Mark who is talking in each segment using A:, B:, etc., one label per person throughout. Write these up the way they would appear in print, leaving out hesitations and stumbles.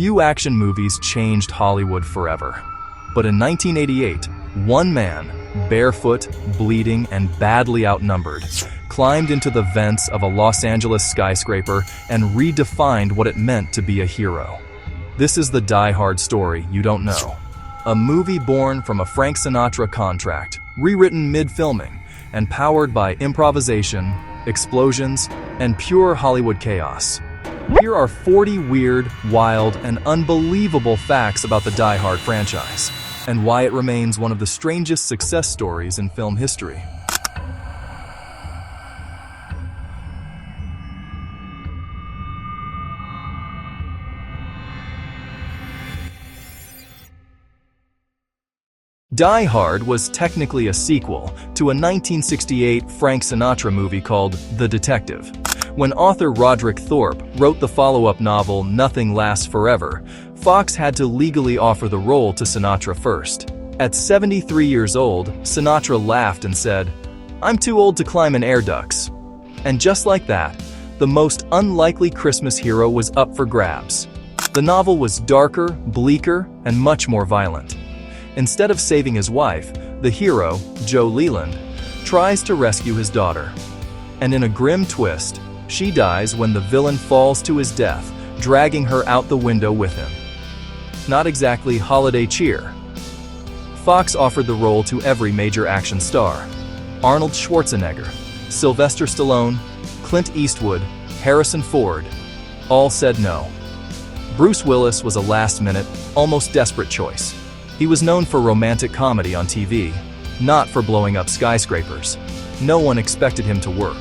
A: Few action movies changed Hollywood forever. But in 1988, one man, barefoot, bleeding, and badly outnumbered, climbed into the vents of a Los Angeles skyscraper and redefined what it meant to be a hero. This is the Die Hard story you don't know. A movie born from a Frank Sinatra contract, rewritten mid-filming, and powered by improvisation, explosions, and pure Hollywood chaos. Here are 40 weird, wild, and unbelievable facts about the Die Hard franchise, and why it remains one of the strangest success stories in film history. Die Hard was technically a sequel to a 1968 Frank Sinatra movie called The Detective. When author Roderick Thorpe wrote the follow-up novel Nothing Lasts Forever, Fox had to legally offer the role to Sinatra first. At 73 years old, Sinatra laughed and said, "I'm too old to climb in air ducts." And just like that, the most unlikely Christmas hero was up for grabs. The novel was darker, bleaker, and much more violent. Instead of saving his wife, the hero, Joe Leland, tries to rescue his daughter. And in a grim twist, she dies when the villain falls to his death, dragging her out the window with him. Not exactly holiday cheer. Fox offered the role to every major action star: Arnold Schwarzenegger, Sylvester Stallone, Clint Eastwood, Harrison Ford. All said no. Bruce Willis was a last-minute, almost desperate choice. He was known for romantic comedy on TV, not for blowing up skyscrapers. No one expected him to work,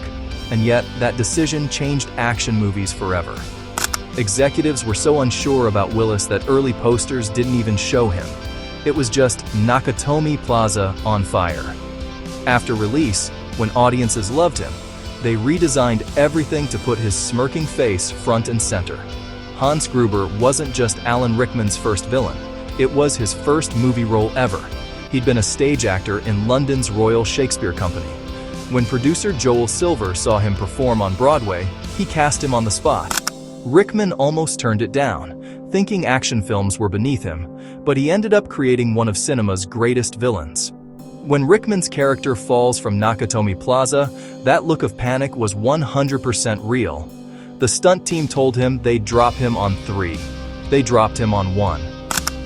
A: and yet that decision changed action movies forever. Executives were so unsure about Willis that early posters didn't even show him. It was just Nakatomi Plaza on fire. After release, when audiences loved him, they redesigned everything to put his smirking face front and center. Hans Gruber wasn't just Alan Rickman's first villain. It was his first movie role ever. He'd been a stage actor in London's Royal Shakespeare Company. When producer Joel Silver saw him perform on Broadway, he cast him on the spot. Rickman almost turned it down, thinking action films were beneath him, but he ended up creating one of cinema's greatest villains. When Rickman's character falls from Nakatomi Plaza, that look of panic was 100% real. The stunt team told him they'd drop him on 3. They dropped him on 1.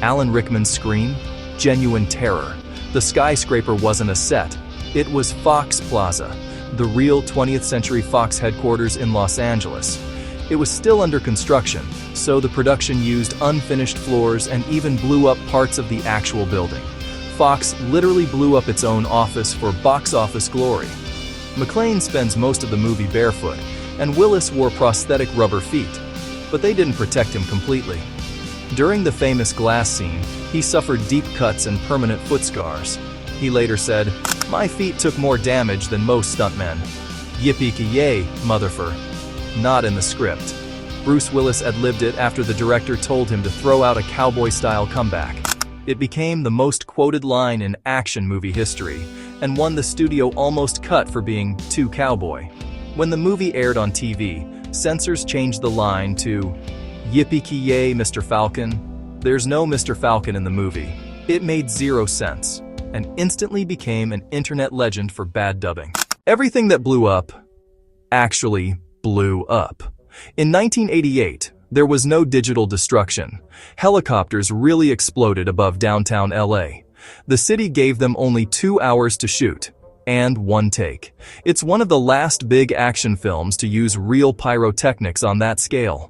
A: Alan Rickman's scream? Genuine terror. The skyscraper wasn't a set. It was Fox Plaza, the real 20th Century Fox headquarters in Los Angeles. It was still under construction, so the production used unfinished floors and even blew up parts of the actual building. Fox literally blew up its own office for box office glory. McClane spends most of the movie barefoot, and Willis wore prosthetic rubber feet, but they didn't protect him completely. During the famous glass scene, he suffered deep cuts and permanent foot scars. He later said, "My feet took more damage than most stuntmen. Yippee-ki-yay, motherfer." Not in the script. Bruce Willis ad-libbed it after the director told him to throw out a cowboy-style comeback. It became the most quoted line in action movie history, and one the studio almost cut for being too cowboy. When the movie aired on TV, censors changed the line to, "Yippee-ki-yay, Mr. Falcon." There's no Mr. Falcon in the movie. It made zero sense, and instantly became an internet legend for bad dubbing. Everything that blew up actually blew up. In 1988, there was no digital destruction. Helicopters really exploded above downtown LA. The city gave them only 2 hours to shoot, and 1 take. It's one of the last big action films to use real pyrotechnics on that scale.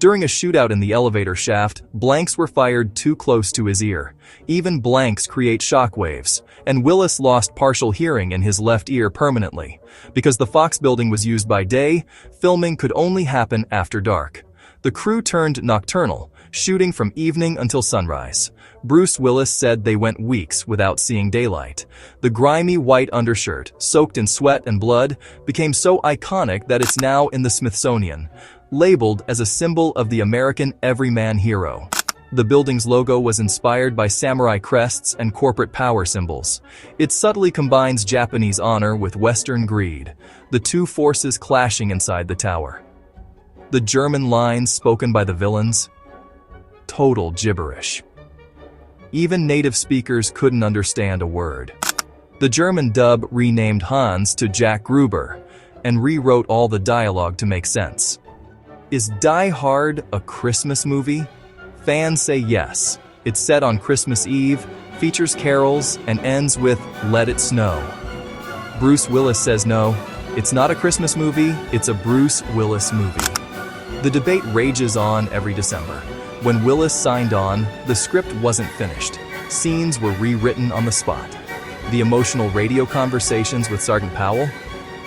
A: During a shootout in the elevator shaft, blanks were fired too close to his ear. Even blanks create shockwaves, and Willis lost partial hearing in his left ear permanently. Because the Fox building was used by day, filming could only happen after dark. The crew turned nocturnal, shooting from evening until sunrise. Bruce Willis said they went weeks without seeing daylight. The grimy white undershirt, soaked in sweat and blood, became so iconic that it's now in the Smithsonian, labeled as a symbol of the American everyman hero. The building's logo was inspired by samurai crests and corporate power symbols. It subtly combines Japanese honor with Western greed, the two forces clashing inside the tower. The German lines spoken by the villains: total gibberish. Even native speakers couldn't understand a word. The German dub renamed Hans to Jack Gruber and rewrote all the dialogue to make sense. Is Die Hard a Christmas movie? Fans say yes. It's set on Christmas Eve, features carols, and ends with "Let It Snow." Bruce Willis says no, it's not a Christmas movie, it's a Bruce Willis movie. The debate rages on every December. When Willis signed on, the script wasn't finished. Scenes were rewritten on the spot. The emotional radio conversations with Sergeant Powell,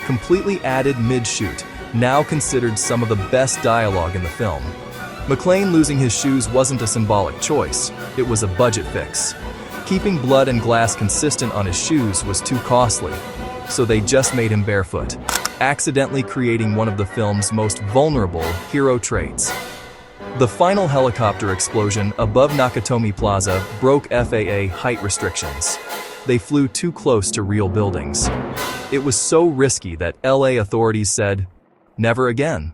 A: completely added mid-shoot, now considered some of the best dialogue in the film. McClane losing his shoes wasn't a symbolic choice, it was a budget fix. Keeping blood and glass consistent on his shoes was too costly, so they just made him barefoot, accidentally creating one of the film's most vulnerable hero traits. The final helicopter explosion above Nakatomi Plaza broke FAA height restrictions. They flew too close to real buildings. It was so risky that LA authorities said, "Never again."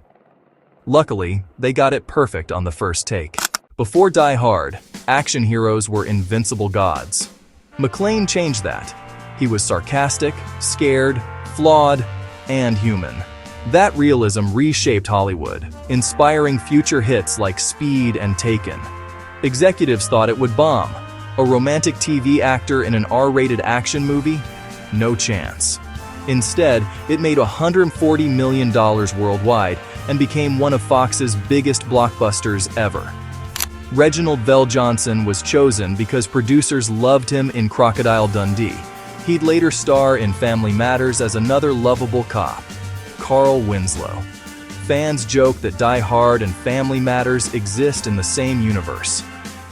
A: Luckily, they got it perfect on the first take. Before Die Hard, action heroes were invincible gods. McClane changed that. He was sarcastic, scared, flawed, and human. That realism reshaped Hollywood, inspiring future hits like Speed and Taken. Executives thought it would bomb. A romantic TV actor in an R-rated action movie? No chance. Instead, it made $140 million worldwide and became one of Fox's biggest blockbusters ever. Reginald VelJohnson was chosen because producers loved him in Crocodile Dundee. He'd later star in Family Matters as another lovable cop, Carl Winslow. Fans joke that Die Hard and Family Matters exist in the same universe.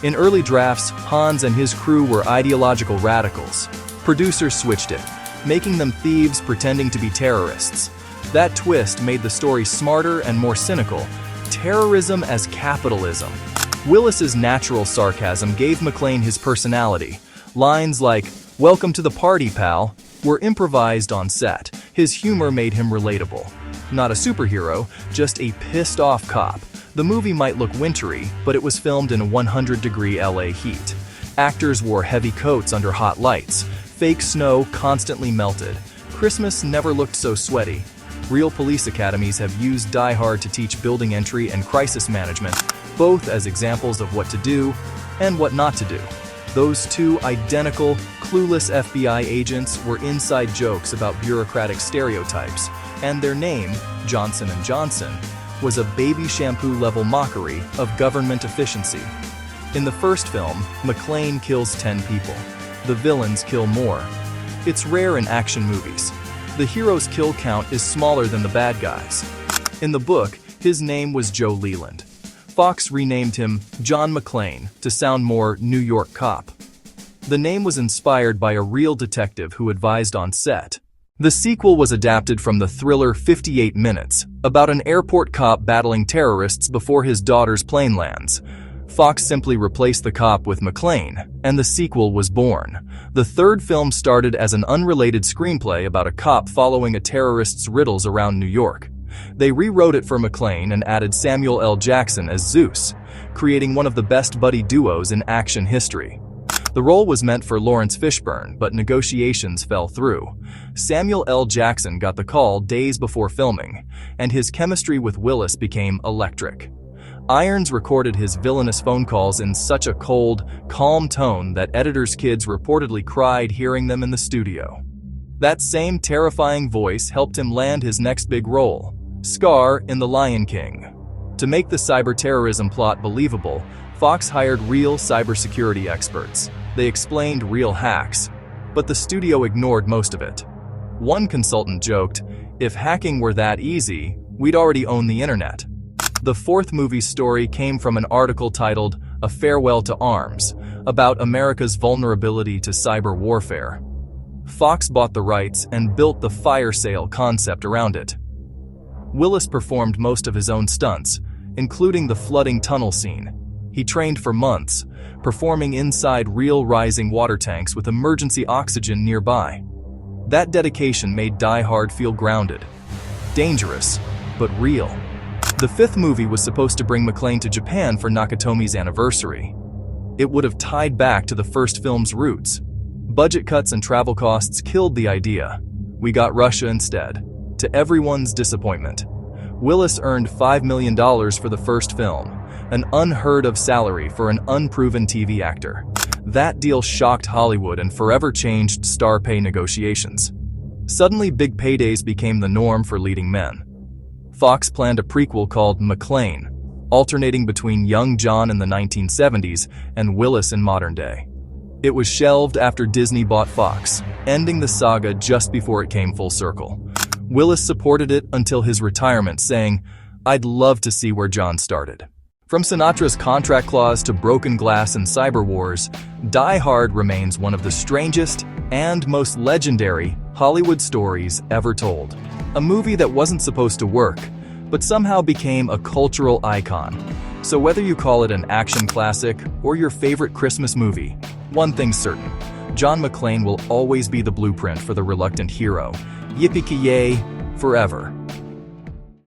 A: In early drafts, Hans and his crew were ideological radicals. Producers switched it, making them thieves pretending to be terrorists. That twist made the story smarter and more cynical. Terrorism as capitalism. Willis's natural sarcasm gave McClane his personality. Lines like, "Welcome to the party, pal," were improvised on set. His humor made him relatable. Not a superhero, just a pissed-off cop. The movie might look wintry, but it was filmed in 100-degree LA heat. Actors wore heavy coats under hot lights. Fake snow constantly melted. Christmas never looked so sweaty. Real police academies have used Die Hard to teach building entry and crisis management, both as examples of what to do and what not to do. Those two identical, clueless FBI agents were inside jokes about bureaucratic stereotypes, and their name, Johnson & Johnson, was a baby shampoo-level mockery of government efficiency. In the first film, McClane kills 10 people. The villains kill more. It's rare in action movies. The hero's kill count is smaller than the bad guys. In the book, his name was Joe Leland. Fox renamed him John McClane to sound more New York cop. The name was inspired by a real detective who advised on set. The sequel was adapted from the thriller 58 Minutes, about an airport cop battling terrorists before his daughter's plane lands. Fox simply replaced the cop with McClane, and the sequel was born. The third film started as an unrelated screenplay about a cop following a terrorist's riddles around New York. They rewrote it for McClane and added Samuel L. Jackson as Zeus, creating one of the best buddy duos in action history. The role was meant for Lawrence Fishburne, but negotiations fell through. Samuel L. Jackson got the call days before filming, and his chemistry with Willis became electric. Irons recorded his villainous phone calls in such a cold, calm tone that editors' kids reportedly cried hearing them in the studio. That same terrifying voice helped him land his next big role, Scar in The Lion King. To make the cyber-terrorism plot believable, Fox hired real cybersecurity experts. They explained real hacks, but the studio ignored most of it. One consultant joked, "If hacking were that easy, we'd already own the internet." The fourth movie's story came from an article titled "A Farewell to Arms," about America's vulnerability to cyber warfare. Fox bought the rights and built the fire sale concept around it. Willis performed most of his own stunts, including the flooding tunnel scene. He trained for months, performing inside real rising water tanks with emergency oxygen nearby. That dedication made Die Hard feel grounded. Dangerous, but real. The fifth movie was supposed to bring McClane to Japan for Nakatomi's anniversary. It would have tied back to the first film's roots. Budget cuts and travel costs killed the idea. We got Russia instead, to everyone's disappointment. Willis earned $5 million for the first film, an unheard-of salary for an unproven TV actor. That deal shocked Hollywood and forever changed star pay negotiations. Suddenly, big paydays became the norm for leading men. Fox planned a prequel called McClane, alternating between young John in the 1970s and Willis in modern day. It was shelved after Disney bought Fox, ending the saga just before it came full circle. Willis supported it until his retirement, saying, "I'd love to see where John started." From Sinatra's contract clause to broken glass and cyber wars, Die Hard remains one of the strangest and most legendary Hollywood stories ever told. A movie that wasn't supposed to work, but somehow became a cultural icon. So whether you call it an action classic or your favorite Christmas movie, one thing's certain: John McClane will always be the blueprint for the reluctant hero. Yippee-ki-yay, forever.